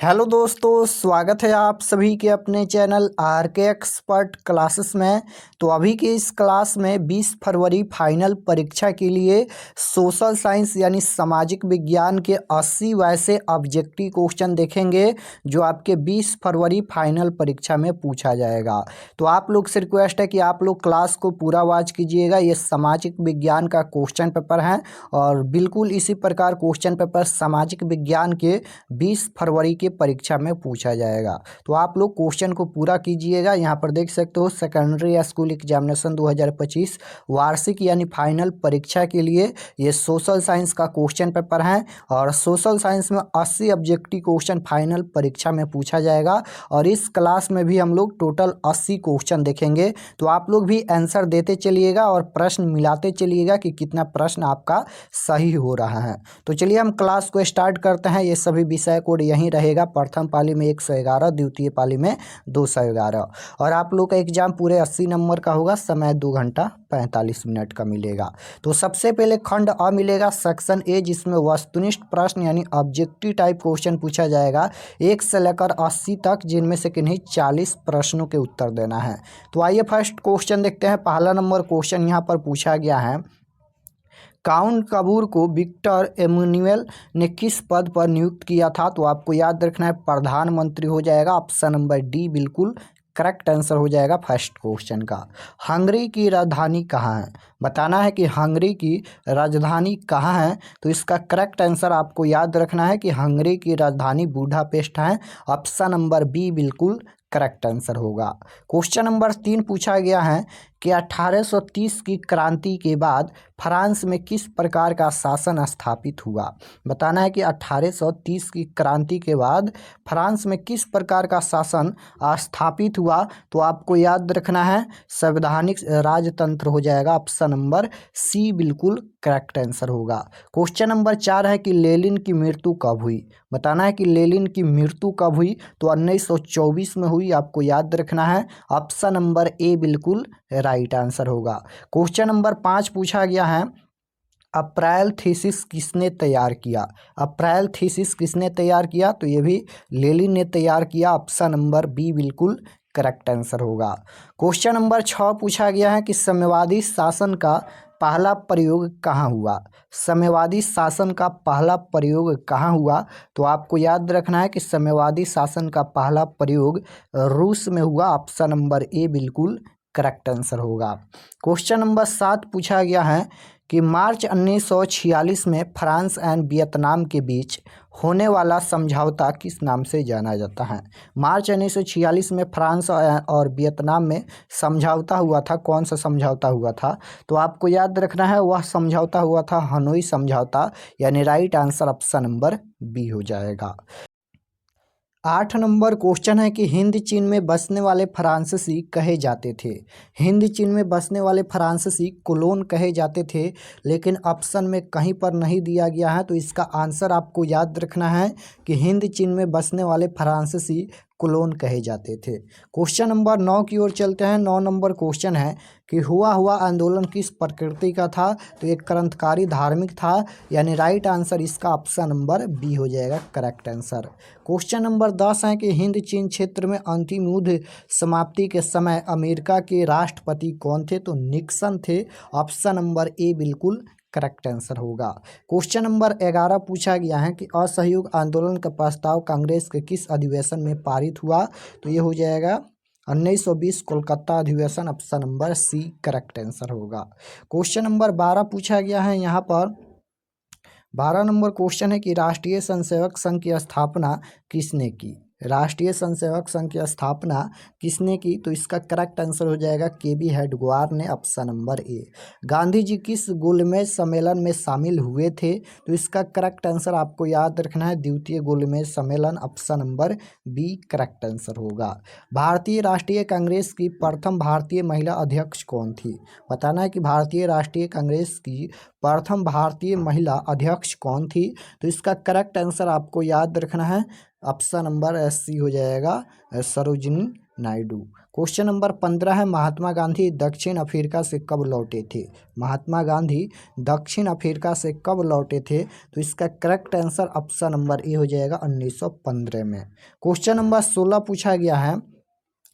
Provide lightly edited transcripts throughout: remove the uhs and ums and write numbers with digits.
Hello दोस्तों, स्वागत है आप सभी के अपने चैनल आर के एक्सपर्ट क्लासेस में। तो अभी की इस क्लास में 20 फरवरी फाइनल परीक्षा के लिए सोशल साइंस यानी सामाजिक विज्ञान के 80 वैसे ऑब्जेक्टिव क्वेश्चन देखेंगे जो आपके 20 फरवरी फाइनल परीक्षा में पूछा जाएगा। तो आप लोग से रिक्वेस्ट है कि आप लोग क्लास को पूरा वॉच कीजिएगा। ये सामाजिक विज्ञान का क्वेश्चन पेपर है और बिल्कुल इसी प्रकार क्वेश्चन पेपर सामाजिक विज्ञान के 20 फरवरी के परीक्षा में पूछा जाएगा। तो आप लोग क्वेश्चन को पूरा कीजिएगा। यहाँ पर देख सकते हो सेकेंडरी स्कूल एग्जामिनेशन 2025 वार्षिक यानी फाइनल परीक्षा के लिए ये सोशल साइंस का क्वेश्चन पेपर है और सोशल साइंस में 80 ऑब्जेक्टिव क्वेश्चन फाइनल परीक्षा में पूछा जाएगा और इस क्लास में भी हम लोग टोटल 80 क्वेश्चन देखेंगे। तो आप लोग भी आंसर देते चलिएगा और प्रश्न मिलाते चलिएगा कि कितना प्रश्न आपका सही हो रहा है। तो चलिए हम क्लास को स्टार्ट करते हैं। ये सभी विषय कोड यहीं रहेगा। प्रथम पाली में 111, द्वितीय पाली में 211 और आप लोग का एग्जाम पूरे 80 नंबर का होगा। समय 2 घंटा 45 मिनट का मिलेगा। तो सबसे पहले खंड अ मिलेगा सेक्शन ए, जिसमें वस्तुनिष्ठ प्रश्न यानी ऑब्जेक्टिव टाइप क्वेश्चन पूछा जाएगा 1 से लेकर 80 तक, जिनमें से किन्हीं 40 प्रश्नों के उत्तर देना है। तो आइए फर्स्ट क्वेश्चन देखते हैं। पहला नंबर क्वेश्चन यहाँ पर पूछा गया है, काउंट कबूर को विक्टर एमुनुएल ने किस पद पर नियुक्त किया था? तो आपको याद रखना है प्रधानमंत्री हो जाएगा। ऑप्शन नंबर डी बिल्कुल करेक्ट आंसर हो जाएगा फर्स्ट क्वेश्चन का। हंगरी की राजधानी कहाँ है? बताना है कि हंगरी की राजधानी कहाँ है। तो इसका करेक्ट आंसर आपको याद रखना है कि हंगरी की राजधानी बुडापेस्ट है। ऑप्शन नंबर बी बिल्कुल करेक्ट आंसर होगा। क्वेश्चन नंबर 3 पूछा गया है कि 1830 की क्रांति के बाद फ्रांस में किस प्रकार का शासन स्थापित हुआ? बताना है कि 1830 की क्रांति के बाद फ्रांस में किस प्रकार का शासन स्थापित हुआ। तो आपको याद रखना है संवैधानिक राजतंत्र हो जाएगा। ऑप्शन नंबर सी बिल्कुल करेक्ट आंसर होगा। क्वेश्चन नंबर 4 है कि लेनिन की मृत्यु कब हुई? बताना है कि लेनिन की मृत्यु कब हुई। तो 1924 में हुई, आपको याद रखना है। ऑप्शन नंबर ए बिल्कुल राइट आंसर होगा। क्वेश्चन नंबर 5 पूछा गया है, अप्रैल थीसिस किसने तैयार किया? अप्रैल थीसिस किसने तैयार किया? तो ये भी लेनिन ने तैयार किया। ऑप्शन नंबर बी बिल्कुल करेक्ट आंसर होगा। क्वेश्चन नंबर 6 पूछा गया है कि साम्यवादी शासन का पहला प्रयोग कहाँ हुआ? साम्यवादी शासन का पहला प्रयोग कहाँ हुआ? तो आपको याद रखना है कि साम्यवादी शासन का पहला प्रयोग रूस में हुआ। ऑप्शन नंबर ए बिल्कुल करेक्ट आंसर होगा। क्वेश्चन नंबर 7 पूछा गया है कि मार्च 1946 में फ्रांस एंड वियतनाम के बीच होने वाला समझौता किस नाम से जाना जाता है? मार्च 1946 में फ्रांस और वियतनाम में समझौता हुआ था। कौन सा समझौता हुआ था? तो आपको याद रखना है वह समझौता हुआ था हनोई समझौता, यानी right answer option number B हो जाएगा। 8 नंबर क्वेश्चन है कि हिंद चीन में बसने वाले फ्रांसीसी कहे जाते थे। हिंद चीन में बसने वाले फ्रांसीसी कोलोन कहे जाते थे, लेकिन ऑप्शन में कहीं पर नहीं दिया गया है। तो इसका आंसर आपको याद रखना है कि हिंद चीन में बसने वाले फ्रांसीसी कोलोन कहे जाते थे। क्वेश्चन नंबर 9 की ओर चलते हैं। 9 नंबर क्वेश्चन है कि हुआ हुआ आंदोलन किस प्रकृति का था? तो एक क्रांतिकारी धार्मिक था, यानी राइट आंसर इसका ऑप्शन नंबर बी हो जाएगा करेक्ट आंसर। क्वेश्चन नंबर 10 है कि हिंद चीन क्षेत्र में अंतिम युद्ध समाप्ति के समय अमेरिका के राष्ट्रपति कौन थे? तो निक्सन थे। ऑप्शन नंबर ए बिल्कुल करेक्ट आंसर होगा। क्वेश्चन नंबर 11 पूछा गया है कि असहयोग आंदोलन का प्रस्ताव कांग्रेस के किस अधिवेशन में पारित हुआ? तो ये हो जाएगा 1920 कोलकाता अधिवेशन। Option number C correct answer होगा। क्वेश्चन नंबर 12 पूछा गया है, यहाँ पर 12 नंबर क्वेश्चन है कि राष्ट्रीय स्वयंसेवक संघ की स्थापना किसने की? राष्ट्रीय स्वयंसेवक संघ की स्थापना किसने की? तो इसका करेक्ट आंसर हो जाएगा के बी हेडगेवार ने। Option number A. Gandhi ji किस गोलमेज सम्मेलन में शामिल हुए थे? तो इसका करेक्ट आंसर आपको याद रखना है द्वितीय गोलमेज सम्मेलन। Option number B correct answer होगा। भारतीय राष्ट्रीय कांग्रेस की प्रथम भारतीय महिला अध्यक्ष कौन थी? बताना है कि भारतीय राष्ट्रीय कांग्रेस की प्रथम भारतीय महिला अध्यक्ष कौन थी? तो इसका करेक्ट आंसर आपको याद रखना है ऑप्शन नंबर सी हो जाएगा सरोजिनी नायडू। क्वेश्चन नंबर 15 है, महात्मा गांधी दक्षिण अफ्रीका से कब लौटे थे? महात्मा गांधी दक्षिण अफ्रीका से कब लौटे थे? तो इसका करेक्ट आंसर ऑप्शन नंबर ए हो जाएगा 1915 में। क्वेश्चन नंबर 16 पूछा गया है,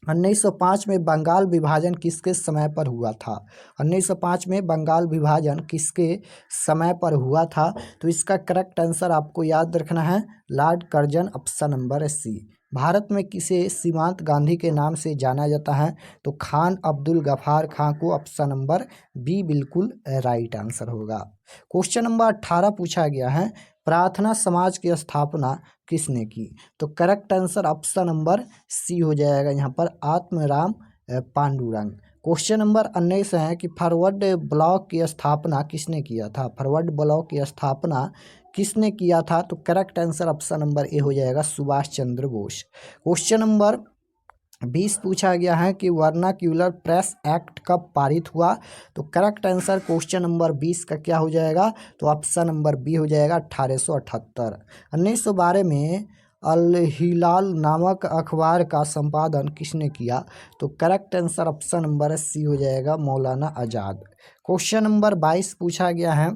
1905 में बंगाल विभाजन किसके समय पर हुआ था? 1905 में बंगाल विभाजन किसके समय पर हुआ था? तो इसका करेक्ट आंसर आपको याद रखना है Lord Curzon, option number C. Bharat में किसे सीमांत गांधी के नाम से जाना जाता है? तो खान अब्दुल गफार खां को, ऑप्शन नंबर बी बिल्कुल राइट आंसर होगा। क्वेश्चन नंबर 18 पूछा गया है, प्रार्थना समाज की स्थापना किसने की? तो correct answer option number C हो जाएगा यहाँ पर आत्मराम पांडुरंग। क्वेश्चन नंबर 19 है कि फॉरवर्ड ब्लॉक की स्थापना किसने किया था? फॉरवर्ड ब्लॉक की स्थापना किसने किया था? तो करेक्ट आंसर ऑप्शन नंबर ए हो जाएगा सुभाष चंद्र बोस। क्वेश्चन नंबर 20 पूछा गया है कि वर्नाक्यूलर प्रेस एक्ट कब पारित हुआ? तो करेक्ट आंसर क्वेश्चन नंबर 20 का क्या हो जाएगा? तो ऑप्शन नंबर बी हो जाएगा 1878। 1912 में अल हिलाल नामक अखबार का संपादन किसने किया? तो correct answer option number C हो जाएगा मौलाना आज़ाद। क्वेश्चन नंबर 22 पूछा गया है,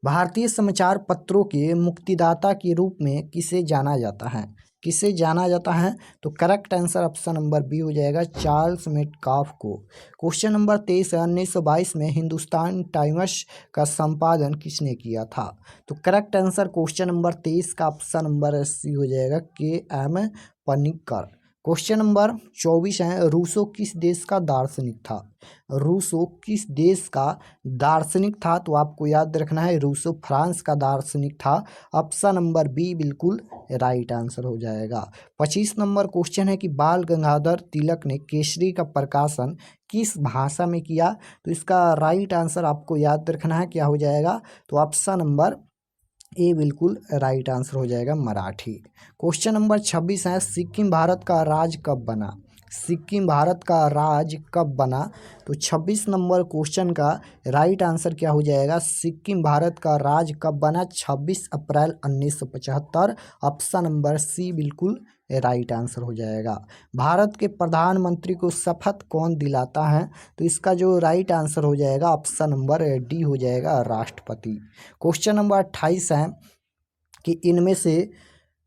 भारतीय समाचार पत्रों के मुक्तिदाता के रूप में किसे जाना जाता है? किसे जाना जाता है? तो correct answer option number B हो जाएगा चार्ल्स मेटकाफ को। क्वेश्चन नंबर 23 है, 1922 में हिंदुस्तान टाइम्स का संपादन किसने किया था? तो करेक्ट आंसर क्वेश्चन नंबर 23 का ऑप्शन नंबर सी हो जाएगा के.एम. पनिक्कर। क्वेश्चन नंबर 24 है, रूसो किस देश का दार्शनिक था? रूसो किस देश का दार्शनिक था? तो आपको याद रखना है रूसो फ्रांस का दार्शनिक था, ऑप्शन नंबर बी बिल्कुल राइट आंसर हो जाएगा। 25 नंबर क्वेश्चन है कि बाल गंगाधर तिलक ने केसरी का प्रकाशन किस भाषा में किया? तो इसका राइट आंसर आपको याद रखना है क्या हो जाएगा? तो ऑप्शन नंबर ए बिल्कुल राइट आंसर हो जाएगा मराठी। क्वेश्चन नंबर 26 है, सिक्किम भारत का राज्य कब बना? सिक्किम भारत का राज्य कब बना? तो 26 नंबर क्वेश्चन का राइट आंसर क्या हो जाएगा? सिक्किम भारत का राज्य कब बना? 26 अप्रैल 1975, ऑप्शन नंबर सी बिल्कुल राइट आंसर हो जाएगा। भारत के प्रधानमंत्री को शपथ कौन दिलाता है? तो इसका जो राइट आंसर हो जाएगा ऑप्शन नंबर डी हो जाएगा राष्ट्रपति। क्वेश्चन नंबर 28 है कि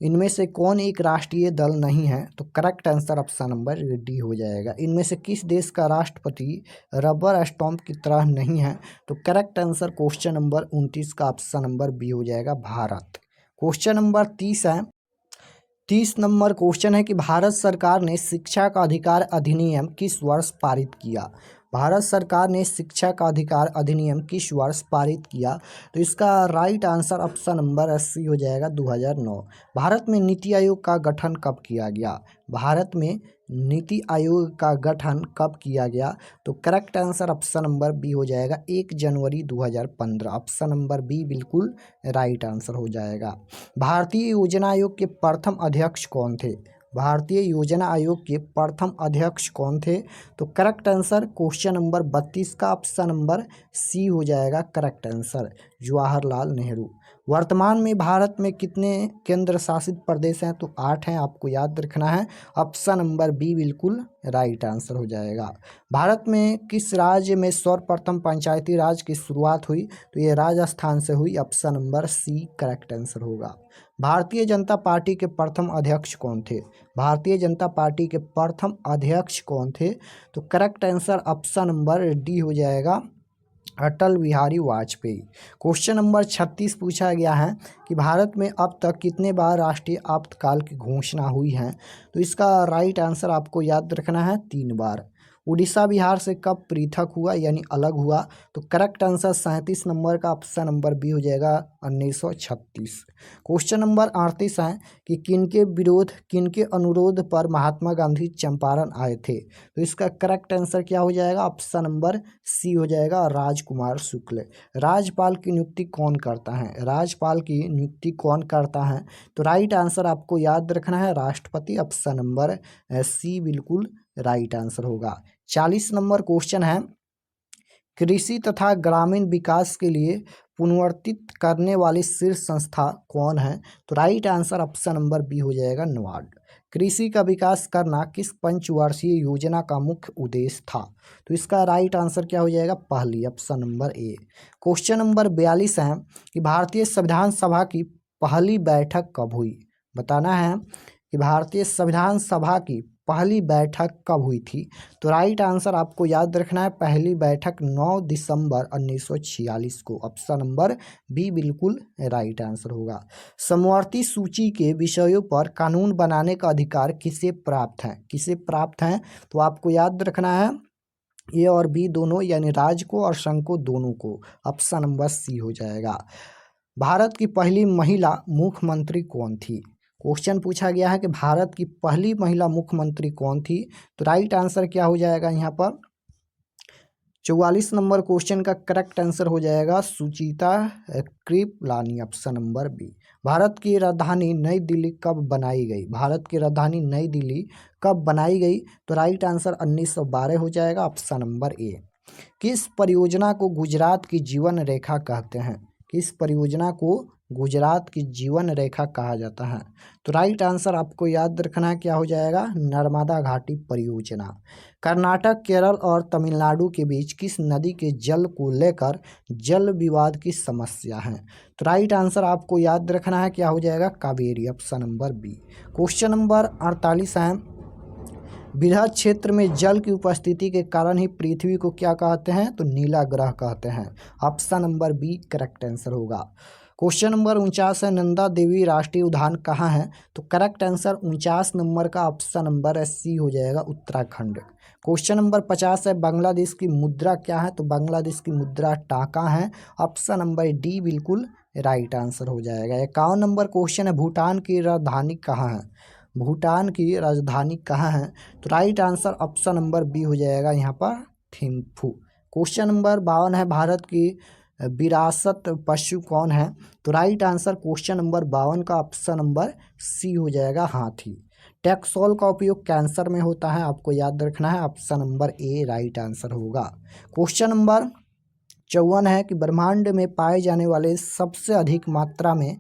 इनमें से कौन एक राष्ट्रीय दल नहीं है? तो correct answer option number D हो जाएगा। इनमें से किस देश का राष्ट्रपति रबर स्टैंप की तरह नहीं है? तो करेक्ट आंसर क्वेश्चन नंबर 29 का ऑप्शन नंबर बी हो जाएगा भारत। क्वेश्चन नंबर 30 है, 30 नंबर क्वेश्चन है कि भारत सरकार ने शिक्षा का अधिकार अधिनियम किस वर्ष पारित किया? भारत सरकार ने शिक्षा का अधिकार अधिनियम किस वर्ष पारित किया? तो इसका right answer option number C हो जाएगा 2009। भारत में नीति आयोग का गठन कब किया गया? भारत में नीति आयोग का गठन कब किया गया? तो correct answer option number B हो जाएगा 1 जनवरी 2015, ऑप्शन नंबर बी बिल्कुल राइट आंसर हो जाएगा। भारतीय योजना आयोग के प्रथम अध्यक्ष कौन थे? भारतीय योजना आयोग के प्रथम अध्यक्ष कौन थे? तो करेक्ट आंसर क्वेश्चन नंबर 32 का ऑप्शन नंबर सी हो जाएगा करेक्ट आंसर जवाहरलाल नेहरू। वर्तमान में भारत में कितने केंद्र शासित प्रदेश हैं? तो 8 हैं, आपको याद रखना है, ऑप्शन नंबर बी बिल्कुल राइट आंसर हो जाएगा। भारत में किस राज्य में सर्वप्रथम पंचायती राज की शुरुआत हुई? तो ये राजस्थान से हुई, option number C correct answer होगा। भारतीय जनता पार्टी के प्रथम अध्यक्ष कौन थे? भारतीय जनता पार्टी के प्रथम अध्यक्ष कौन थे? तो correct answer option number D हो जाएगा अटल बिहारी वाजपेयी। क्वेश्चन नंबर 36 पूछा गया है कि भारत में अब तक कितने बार राष्ट्रीय आपातकाल की घोषणा हुई है? तो इसका राइट आंसर आपको याद रखना है 3 बार। उड़ीसा बिहार से कब पृथक हुआ यानी अलग हुआ? तो करेक्ट आंसर 37 नंबर का ऑप्शन नंबर बी हो जाएगा 1936। क्वेश्चन नंबर 38 है कि किनके अनुरोध पर महात्मा गांधी चंपारण आए थे? तो इसका करेक्ट आंसर क्या हो जाएगा? ऑप्शन नंबर सी हो जाएगा राजकुमार शुक्ल। राज्यपाल की नियुक्ति कौन करता है? राज्यपाल की नियुक्ति कौन करता है? तो राइट आंसर आपको याद रखना है राष्ट्रपति, ऑप्शन नंबर सी बिल्कुल राइट आंसर होगा। 40 नंबर क्वेश्चन है कृषि तथा ग्रामीण विकास के लिए पुनर्वर्तित करने वाली शीर्ष संस्था कौन है? तो right answer option number B हो जाएगा नाबार्ड। कृषि का विकास करना किस पंचवर्षीय योजना का मुख्य उद्देश्य था? तो इसका राइट आंसर क्या हो जाएगा? पहली, option number A. Question number 42 है कि भारतीय संविधान सभा की पहली बैठक कब हुई? बताना है कि भारतीय संविधान सभा की पहली बैठक कब हुई थी? तो राइट आंसर आपको याद रखना है, पहली बैठक 9 दिसंबर 1946 को। ऑप्शन नंबर बी बिल्कुल राइट आंसर होगा। समवर्ती सूची के विषयों पर कानून बनाने का अधिकार किसे प्राप्त है? किसे प्राप्त है? तो आपको याद रखना है ए और बी दोनों, यानी राज्य को और संघ को, दोनों को। ऑप्शन नंबर सी हो जाएगा। भारत की पहली महिला मुख्यमंत्री कौन थी? क्वेश्चन पूछा गया है कि भारत की पहली महिला मुख्यमंत्री कौन थी? तो राइट आंसर क्या हो जाएगा यहाँ पर? 44 नंबर क्वेश्चन का करेक्ट आंसर हो जाएगा Sucheta Kripalani, option number B. Bharat की राजधानी नई दिल्ली कब बनाई गई? भारत की राजधानी नई दिल्ली कब बनाई गई? तो राइट आंसर 1912 हो जाएगा, ऑप्शन नंबर ए। किस परियोजना को गुजरात की जीवन रेखा कहते हैं? किस परियोजना को गुजरात की जीवन रेखा कहा जाता है? तो राइट आंसर आपको याद रखना है, क्या हो जाएगा? नर्मदा घाटी परियोजना। कर्नाटक, केरल और तमिलनाडु के बीच किस नदी के जल को लेकर जल विवाद की समस्या है? तो राइट आंसर आपको याद रखना है, क्या हो जाएगा? Kaveri, option number B. Question number 48 है, बृहद क्षेत्र में जल की उपस्थिति के कारण ही पृथ्वी को क्या कहते हैं? तो नीला ग्रह कहते हैं। Option number B correct answer होगा। क्वेश्चन नंबर 49 है, नंदा देवी राष्ट्रीय उद्यान कहाँ है? तो करेक्ट आंसर 49 नंबर का ऑप्शन नंबर सी हो जाएगा, उत्तराखंड। क्वेश्चन नंबर 50 है, बांग्लादेश की मुद्रा क्या है? तो बांग्लादेश की मुद्रा टाका है। ऑप्शन नंबर डी बिल्कुल राइट आंसर हो जाएगा। 51 नंबर क्वेश्चन है, भूटान की राजधानी कहाँ है? भूटान की राजधानी कहाँ है? तो right answer option number B हो जाएगा यहाँ पर, थिम्फू। क्वेश्चन नंबर 52 है, भारत की विरासत पशु कौन है? तो राइट आंसर क्वेश्चन नंबर 52 का ऑप्शन नंबर सी हो जाएगा, हाथी। टैक्सोल का उपयोग कैंसर में होता है, आपको याद रखना है, ऑप्शन नंबर ए राइट आंसर होगा। क्वेश्चन नंबर 54 है कि ब्रह्मांड में पाए जाने वाले सबसे अधिक मात्रा में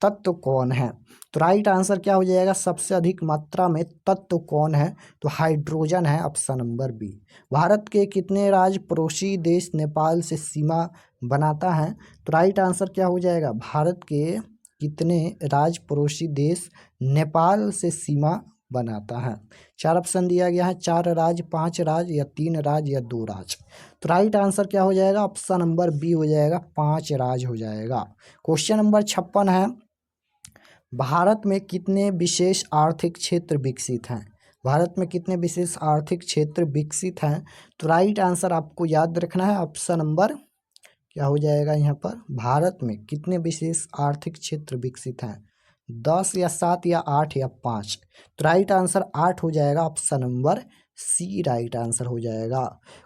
तत्व कौन है? तो राइट आंसर क्या हो जाएगा? सबसे अधिक मात्रा में तत्व कौन है? तो हाइड्रोजन है, ऑप्शन नंबर बी। भारत के कितने राज्य पड़ोसी देश नेपाल से सीमा बनाता है? तो राइट आंसर क्या हो जाएगा? भारत के कितने राज्य पड़ोसी देश नेपाल से सीमा बनाता है? 4 ऑप्शन दिया गया है, 4 राज्य, 5 राज्य या 3 राज्य या 2 राज्य। तो राइट आंसर क्या हो जाएगा? ऑप्शन नंबर बी हो जाएगा, 5 राज्य हो जाएगा। क्वेश्चन नंबर 56 है, भारत में कितने विशेष आर्थिक क्षेत्र विकसित हैं? भारत में कितने विशेष आर्थिक क्षेत्र विकसित हैं? तो राइट आंसर आपको याद रखना है, ऑप्शन नंबर क्या हो जाएगा यहाँ पर? भारत में कितने विशेष आर्थिक क्षेत्र विकसित हैं? 10 या 7 या 8 या 5? तो राइट आंसर 8 हो जाएगा, option number C right answer हो जाएगा।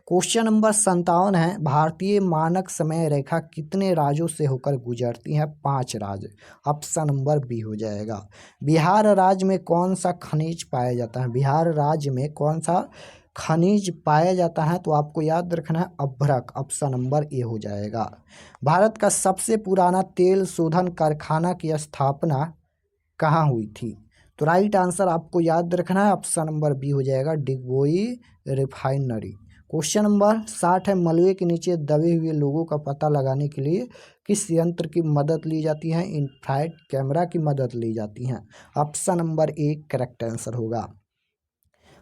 क्वेश्चन नंबर 57 है, भारतीय मानक समय रेखा कितने राज्यों से होकर गुजरती है? 5 राज्य। ऑप्शन नंबर बी हो जाएगा। बिहार राज्य में कौन सा खनिज पाया जाता है? बिहार राज्य में कौन सा खनिज पाया जाता है? तो आपको याद रखना है, अभ्रक, ऑप्शन नंबर ए हो जाएगा। भारत का सबसे पुराना तेल शोधन कारखाना की स्थापना कहाँ हुई थी? तो राइट आंसर आपको याद रखना है, ऑप्शन नंबर बी हो जाएगा, डिगबोई रिफाइनरी। क्वेश्चन नंबर 60 है, मलबे के नीचे दबे हुए लोगों का पता लगाने के लिए किस यंत्र की मदद ली जाती है? इंफ्रारेड कैमरा की मदद ली जाती है। Option number A correct answer होगा।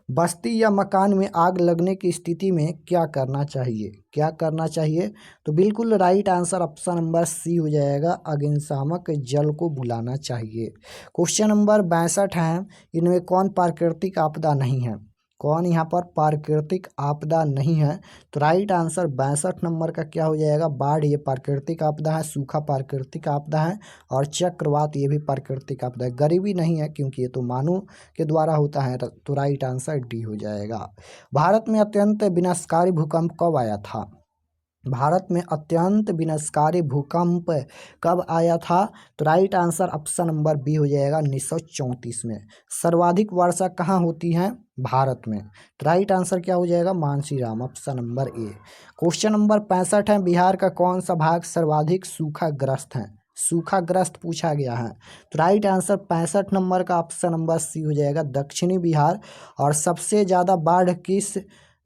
बस्ती या मकान में आग लगने की स्थिति में क्या करना चाहिए? क्या करना चाहिए? तो बिल्कुल right answer option number C हो जाएगा, अग्निशामक जल को बुलाना चाहिए। क्वेश्चन नंबर 62 है, इनमें कौन प्राकृतिक आपदा नहीं है? कौन यहाँ पर प्राकृतिक आपदा नहीं है? तो राइट आंसर 62 नंबर का क्या हो जाएगा? बाढ़ ये प्राकृतिक आपदा है, सूखा प्राकृतिक आपदा है और चक्रवात ये भी प्राकृतिक आपदा है। गरीबी नहीं है क्योंकि ये तो मानव के द्वारा होता है, तो राइट आंसर डी हो जाएगा। भारत में अत्यंत विनाशकारी भूकंप कब आया था? भारत में अत्यंत विनाशकारी भूकंप कब आया था? तो right answer option number B हो जाएगा 1934 में। सर्वाधिक वर्षा कहाँ होती है? भारत में। तो राइट आंसर क्या हो जाएगा? Mansiram, option number A. Question number 65 है, बिहार का कौन सा भाग सर्वाधिक सूखाग्रस्त है? सूखाग्रस्त पूछा गया है। तो राइट आंसर 65 नंबर का ऑप्शन नंबर सी हो जाएगा, दक्षिणी बिहार। और सबसे ज़्यादा बाढ़ किस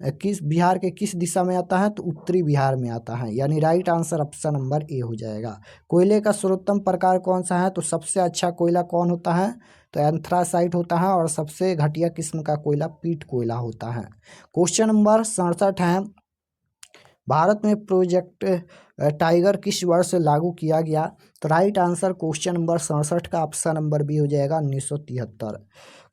किस बिहार के किस दिशा में आता है? तो उत्तरी बिहार में आता है, यानी राइट आंसर ऑप्शन नंबर ए हो जाएगा। कोयले का सर्वोत्तम प्रकार कौन सा है? तो सबसे अच्छा कोयला कौन होता है? तो एंथ्रासाइट होता है। और सबसे घटिया किस्म का कोयला पीट कोयला होता है। क्वेश्चन नंबर 67 है, भारत में प्रोजेक्ट टाइगर किस वर्ष लागू किया गया? तो राइट आंसर क्वेश्चन नंबर 67 का ऑप्शन नंबर बी हो जाएगा 1973।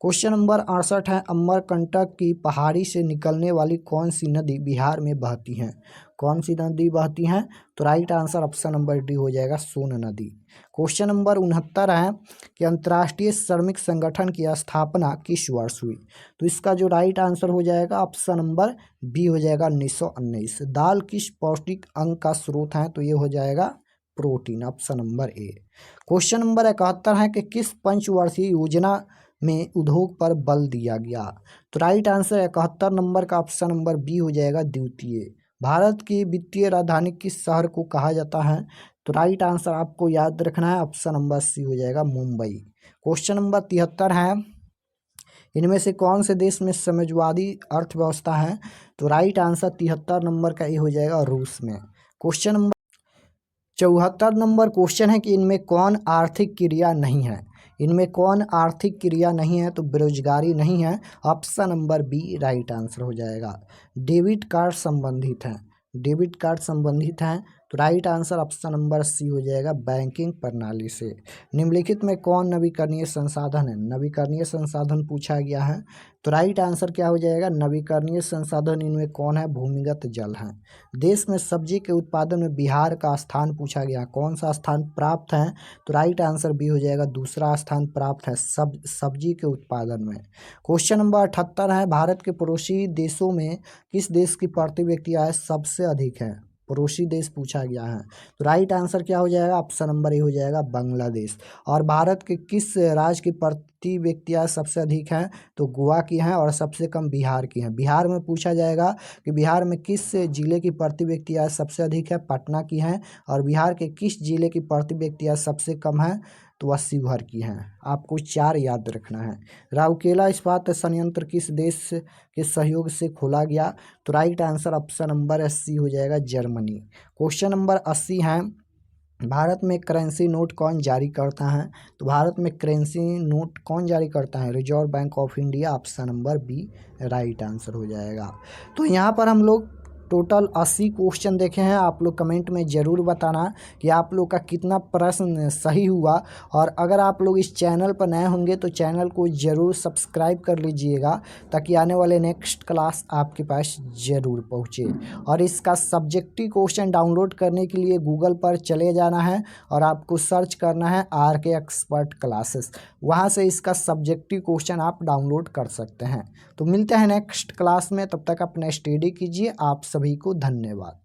क्वेश्चन नंबर 68 है, अमरकंटक की पहाड़ी से निकलने वाली कौन सी नदी बिहार में बहती है? कौन सी नदी बहती है? तो right answer option number D हो जाएगा, सोन नदी। क्वेश्चन नंबर 69 है कि अंतर्राष्ट्रीय श्रमिक संगठन की स्थापना किस वर्ष हुई? तो इसका जो राइट आंसर हो जाएगा ऑप्शन नंबर बी हो जाएगा 1919। दाल किस पौष्टिक अंग का स्रोत है? तो ये हो जाएगा protein, option number A. Question number 71 है कि किस पंचवर्षीय योजना में उद्योग पर बल दिया गया? तो राइट आंसर 71 नंबर का ऑप्शन नंबर बी हो जाएगा, द्वितीय। भारत की वित्तीय राजधानी किस शहर को कहा जाता है? तो राइट आंसर आपको याद रखना है, ऑप्शन नंबर सी हो जाएगा, मुंबई। क्वेश्चन नंबर 73 है, इनमें से कौन से देश में समाजवादी अर्थव्यवस्था है? तो राइट आंसर 73 नंबर का ये हो जाएगा, रूस में। क्वेश्चन नंबर 74 नंबर क्वेश्चन है कि इनमें कौन आर्थिक क्रिया नहीं है? इनमें कौन आर्थिक क्रिया नहीं है? तो बेरोजगारी नहीं है, option number B right answer हो जाएगा। डेबिट कार्ड संबंधित है, डेबिट कार्ड संबंधित हैं, तो right answer option number C हो जाएगा, बैंकिंग प्रणाली से। निम्नलिखित में कौन नवीकरणीय संसाधन है? नवीकरणीय संसाधन पूछा गया है, तो राइट आंसर क्या हो जाएगा? नवीकरणीय संसाधन इनमें कौन है? भूमिगत जल है। देश में सब्जी के उत्पादन में बिहार का स्थान पूछा गया, कौन सा स्थान प्राप्त है? तो राइट आंसर बी हो जाएगा, दूसरा स्थान प्राप्त है सब्जी के उत्पादन में। क्वेश्चन नंबर 78 है, भारत के पड़ोसी देशों में किस देश की प्रति व्यक्ति आय सबसे अधिक है? पड़ोसी देश पूछा गया है, तो राइट आंसर क्या हो जाएगा? ऑप्शन नंबर ए हो जाएगा, बांग्लादेश। और भारत के किस राज्य की प्रति व्यक्ति आय सबसे अधिक है? तो गोवा की है। और सबसे कम बिहार की है। बिहार में पूछा जाएगा कि बिहार में किस जिले की प्रति व्यक्ति आय सबसे अधिक है? पटना की है। और बिहार के किस जिले की प्रति व्यक्ति आय सबसे कम है? तो वह शिवहर की है। आपको 4 याद रखना है। राउरकेला इस्पात संयंत्र किस देश के सहयोग से खोला गया? तो right answer option number C हो जाएगा, जर्मनी। क्वेश्चन नंबर 80 है, भारत में करेंसी नोट कौन जारी करता है? तो भारत में करेंसी नोट कौन जारी करता है? Reserve Bank of India, option number B right answer हो जाएगा। तो यहाँ पर हम लोग टोटल 80 क्वेश्चन देखे हैं। आप लोग कमेंट में ज़रूर बताना कि आप लोग का कितना प्रश्न सही हुआ। और अगर आप लोग इस चैनल पर नए होंगे तो चैनल को ज़रूर सब्सक्राइब कर लीजिएगा, ताकि आने वाले नेक्स्ट क्लास आपके पास ज़रूर पहुँचे। और इसका सब्जेक्टिव क्वेश्चन डाउनलोड करने के लिए गूगल पर चले जाना है और आपको सर्च करना है RK एक्सपर्ट क्लासेस। वहाँ से इसका सब्जेक्टिव क्वेश्चन आप डाउनलोड कर सकते हैं। तो मिलते हैं नेक्स्ट क्लास में, तब तक अपना स्टडी कीजिए। आप सभी को धन्यवाद।